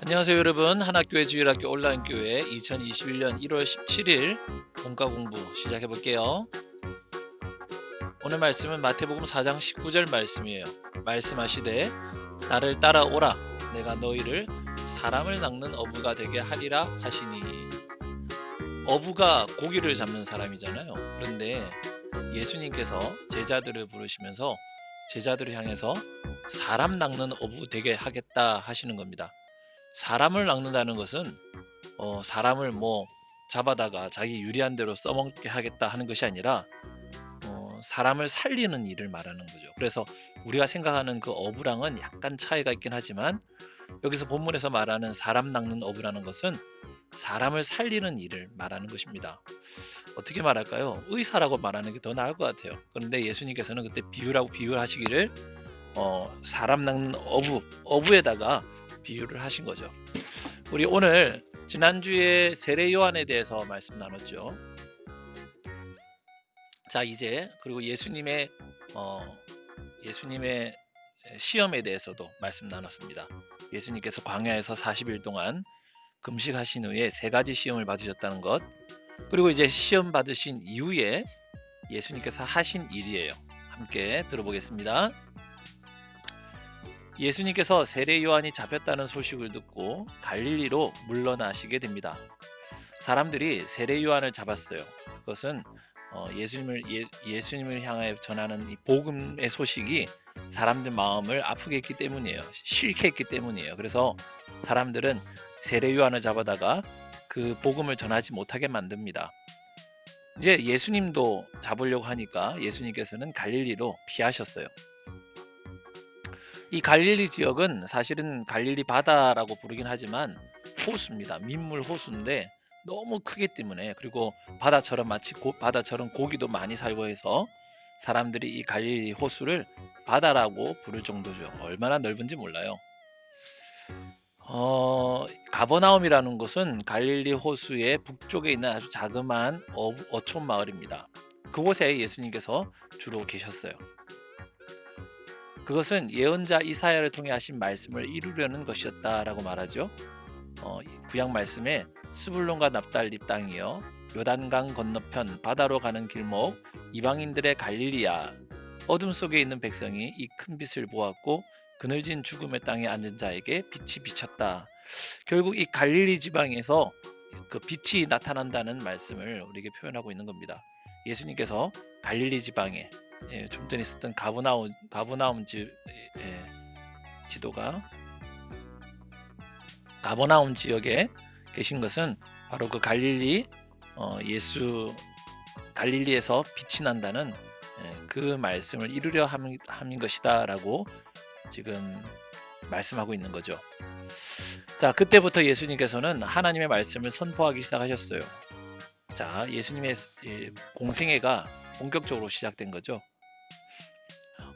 안녕하세요 여러분. 한학교의 주일학교 온라인교회 2021년 1월 17일 본과 공부 시작해 볼게요. 오늘 말씀은 마태복음 4장 19절 말씀이에요. 말씀하시되 나를 따라오라 내가 너희를 사람을 낚는 어부가 되게 하리라 하시니. 어부가 고기를 잡는 사람이잖아요. 그런데 예수님께서 제자들을 부르시면서 제자들을 향해서 사람 낚는 어부 되게 하겠다 하시는 겁니다. 사람을 낚는다는 것은 사람을 잡아다가 자기 유리한 대로 써먹게 하겠다 하는 것이 아니라 사람을 살리는 일을 말하는 거죠. 그래서 우리가 생각하는 그 어부랑은 약간 차이가 있긴 하지만 여기서 본문에서 말하는 사람 낚는 어부라는 것은 사람을 살리는 일을 말하는 것입니다. 어떻게 말할까요? 의사라고 말하는 게 더 나을 것 같아요. 그런데 예수님께서는 그때 비유를 하시기를 사람 낚는 어부에다가 비유를 하신 거죠. 우리 오늘 지난주에 세례 요한에 대해서 말씀 나눴죠. 자, 이제 그리고 예수님의 시험에 대해서도 말씀 나눴습니다. 예수님께서 광야에서 40일 동안 금식하신 후에 3가지 시험을 받으셨다는 것, 그리고 이제 시험 받으신 이후에 예수님께서 하신 일이에요. 함께 들어보겠습니다. 예수님께서 세례 요한이 잡혔다는 소식을 듣고 갈릴리로 물러나시게 됩니다. 사람들이 세례 요한을 잡았어요. 그것은 예수님을 향하여 전하는 이 복음의 소식이 사람들 마음을 아프게 했기 때문이에요. 싫게 했기 때문이에요. 그래서 사람들은 세례 요한을 잡아다가 그 복음을 전하지 못하게 만듭니다. 이제 예수님도 잡으려고 하니까 예수님께서는 갈릴리로 피하셨어요. 이 갈릴리 지역은 사실은 갈릴리 바다라고 부르긴 하지만 호수입니다. 민물 호수인데 너무 크기 때문에, 그리고 바다처럼 마치 바다처럼 고기도 많이 살고 해서 사람들이 이 갈릴리 호수를 바다라고 부를 정도죠. 얼마나 넓은지 몰라요. 가버나움이라는 곳은 갈릴리 호수의 북쪽에 있는 아주 자그마한 어촌 마을입니다. 그곳에 예수님께서 주로 계셨어요. 그것은 예언자 이사야를 통해 하신 말씀을 이루려는 것이었다라고 말하죠. 구약 말씀에 스불론과 납달리 땅이여 요단강 건너편 바다로 가는 길목 이방인들의 갈릴리야, 어둠 속에 있는 백성이 이 큰 빛을 보았고 그늘진 죽음의 땅에 앉은 자에게 빛이 비쳤다. 결국 이 갈릴리 지방에서 그 빛이 나타난다는 말씀을 우리에게 표현하고 있는 겁니다. 예수님께서 갈릴리 지방에, 좀 전에 있었던 가버나움 지도가 가버나움 지역에 계신 것은 바로 그 갈릴리에서 빛이 난다는 그 말씀을 이루려 함인 것이다라고 지금 말씀하고 있는 거죠. 자, 그때부터 예수님께서는 하나님의 말씀을 선포하기 시작하셨어요. 자, 예수님의 공생애가 본격적으로 시작된 거죠.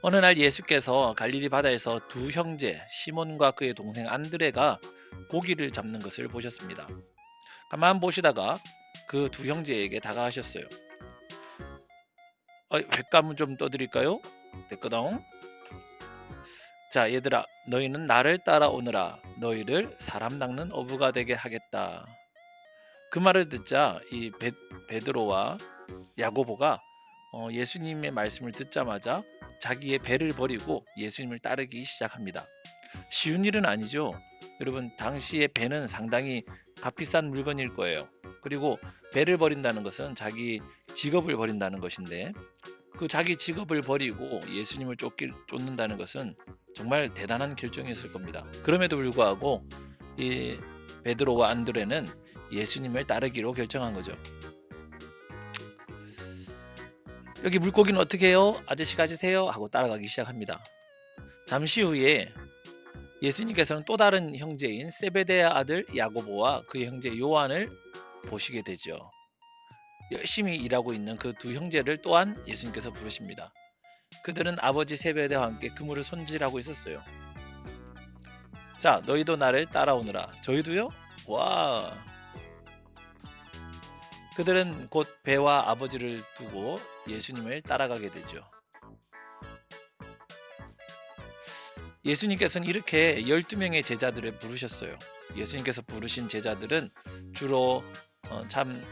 어느 날 예수께서 갈릴리 바다에서 두 형제 시몬과 그의 동생 안드레가 고기를 잡는 것을 보셨습니다. 가만 보시다가 그 두 형제에게 다가가셨어요. 횟감을 좀 떠드릴까요? 됐거든. 자, 얘들아, 너희는 나를 따라오너라. 너희를 사람 낚는 어부가 되게 하겠다. 그 말을 듣자 이 베드로와 야고보가 예수님의 말씀을 듣자마자 자기의 배를 버리고 예수님을 따르기 시작합니다. 쉬운 일은 아니죠. 여러분, 당시의 배는 상당히 값비싼 물건일 거예요. 그리고 배를 버린다는 것은 자기 직업을 버린다는 것인데, 그 자기 직업을 버리고 예수님을 쫓는다는 것은 정말 대단한 결정이었을 겁니다. 그럼에도 불구하고 이 베드로와 안드레는 예수님을 따르기로 결정한 거죠. 여기 물고기는 어떻게 해요? 아저씨 가지세요 하고 따라가기 시작합니다. 잠시 후에 예수님께서는 또 다른 형제인 세베대의 아들 야고보와 그의 형제 요한을 보시게 되죠. 열심히 일하고 있는 그 두 형제를 또한 예수님께서 부르십니다. 그들은 아버지 세베대와 함께 그물을 손질하고 있었어요. 자, 너희도 나를 따라오너라. 저희도요? 와! 그들은 곧 배와 아버지를 두고 예수님을 따라가게 되죠. 예수님께서는 이렇게 12명의 제자들을 부르셨어요. 예수님께서 부르신 제자들은 주로 참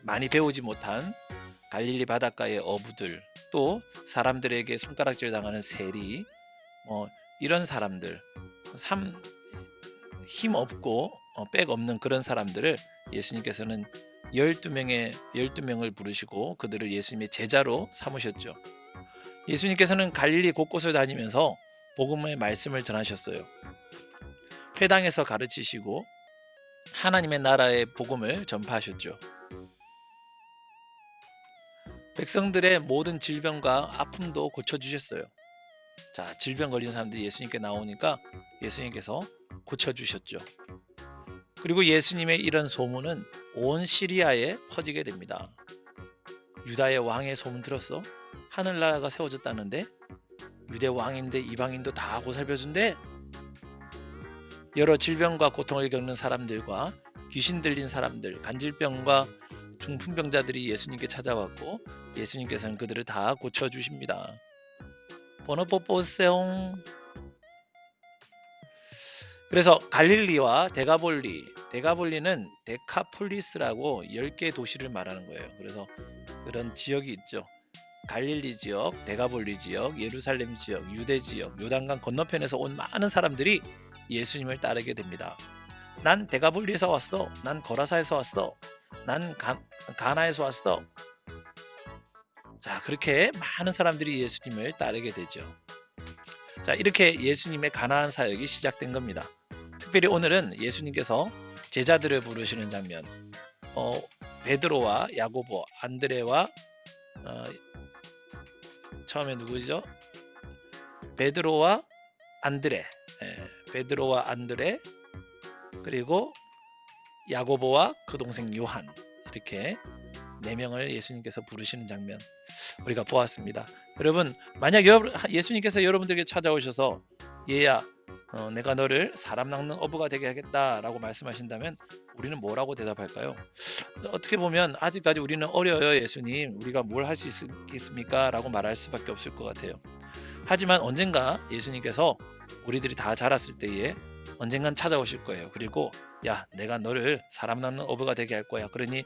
많이 배우지 못한 갈릴리 바닷가의 어부들, 또 사람들에게 손가락질 당하는 세리, 이런 사람들, 힘 없고 백 없는 그런 사람들을 예수님께서는 12명을 부르시고 그들을 예수님의 제자로 삼으셨죠. 예수님께서는 갈릴리 곳곳을 다니면서 복음의 말씀을 전하셨어요. 회당에서 가르치시고 하나님의 나라의 복음을 전파하셨죠. 백성들의 모든 질병과 아픔도 고쳐주셨어요. 자, 질병 걸린 사람들이 예수님께 나오니까 예수님께서 고쳐주셨죠. 그리고 예수님의 이런 소문은 온 시리아에 퍼지게 됩니다. 유다의 왕의 소문 들었어? 하늘나라가 세워졌다는데? 유대 왕인데 이방인도 다 보살펴준대? 여러 질병과 고통을 겪는 사람들과 귀신 들린 사람들, 간질병과 중풍병자들이 예수님께 찾아왔고 예수님께서는 그들을 다 고쳐주십니다. 번호 뽑으세요. 그래서 갈릴리와 데가볼리는 데카폴리스라고 10개 도시를 말하는 거예요. 그래서 그런 지역이 있죠. 갈릴리 지역, 데가볼리 지역, 예루살렘 지역, 유대 지역, 요단강 건너편에서 온 많은 사람들이 예수님을 따르게 됩니다. 난 데가볼리에서 왔어. 난 거라사에서 왔어. 난 가나에서 왔어. 자, 그렇게 많은 사람들이 예수님을 따르게 되죠. 자, 이렇게 예수님의 가나안 사역이 시작된 겁니다. 특별히 오늘은 예수님께서 제자들을 부르시는 장면, 베드로와 야고보, 안드레와 처음에 누구죠? 베드로와 안드레, 그리고 야고보와 그 동생 요한, 이렇게 4명을 예수님께서 부르시는 장면 우리가 보았습니다. 여러분, 만약 예수님께서 여러분들에게 찾아오셔서 얘야, 내가 너를 사람 낚는 어부가 되게 하겠다 라고 말씀하신다면 우리는 뭐라고 대답할까요? 어떻게 보면 아직까지 우리는 어려요, 예수님, 우리가 뭘 할 수 있겠습니까? 라고 말할 수밖에 없을 것 같아요. 하지만 언젠가 예수님께서 우리들이 다 자랐을 때에 언젠간 찾아오실 거예요. 그리고 야, 내가 너를 사람 낚는 어부가 되게 할 거야. 그러니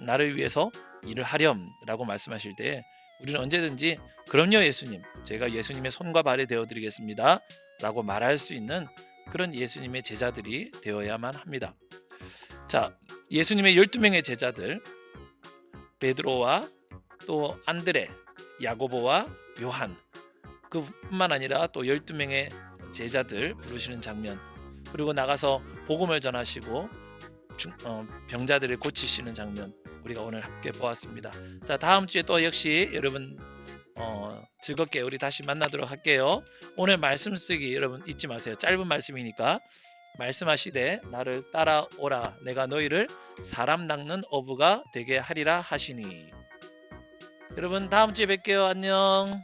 나를 위해서 일을 하렴 라고 말씀하실 때 우리는 언제든지 그럼요 예수님, 제가 예수님의 손과 발이 되어드리겠습니다 라고 말할 수 있는 그런 예수님의 제자들이 되어야만 합니다. 자, 예수님의 12명의 제자들, 베드로와 또 안드레, 야고보와 요한, 그뿐만 아니라 또 12명의 제자들 부르시는 장면, 그리고 나가서 복음을 전하시고 병자들을 고치시는 장면, 우리가 오늘 함께 보았습니다. 자, 다음 주에 또 역시 여러분 즐겁게 우리 다시 만나도록 할게요. 오늘 말씀 쓰기 여러분 잊지 마세요. 짧은 말씀이니까 말씀하시되 나를 따라오라, 내가 너희를 사람 낚는 어부가 되게 하리라 하시니. 여러분 다음 주에 뵐게요. 안녕.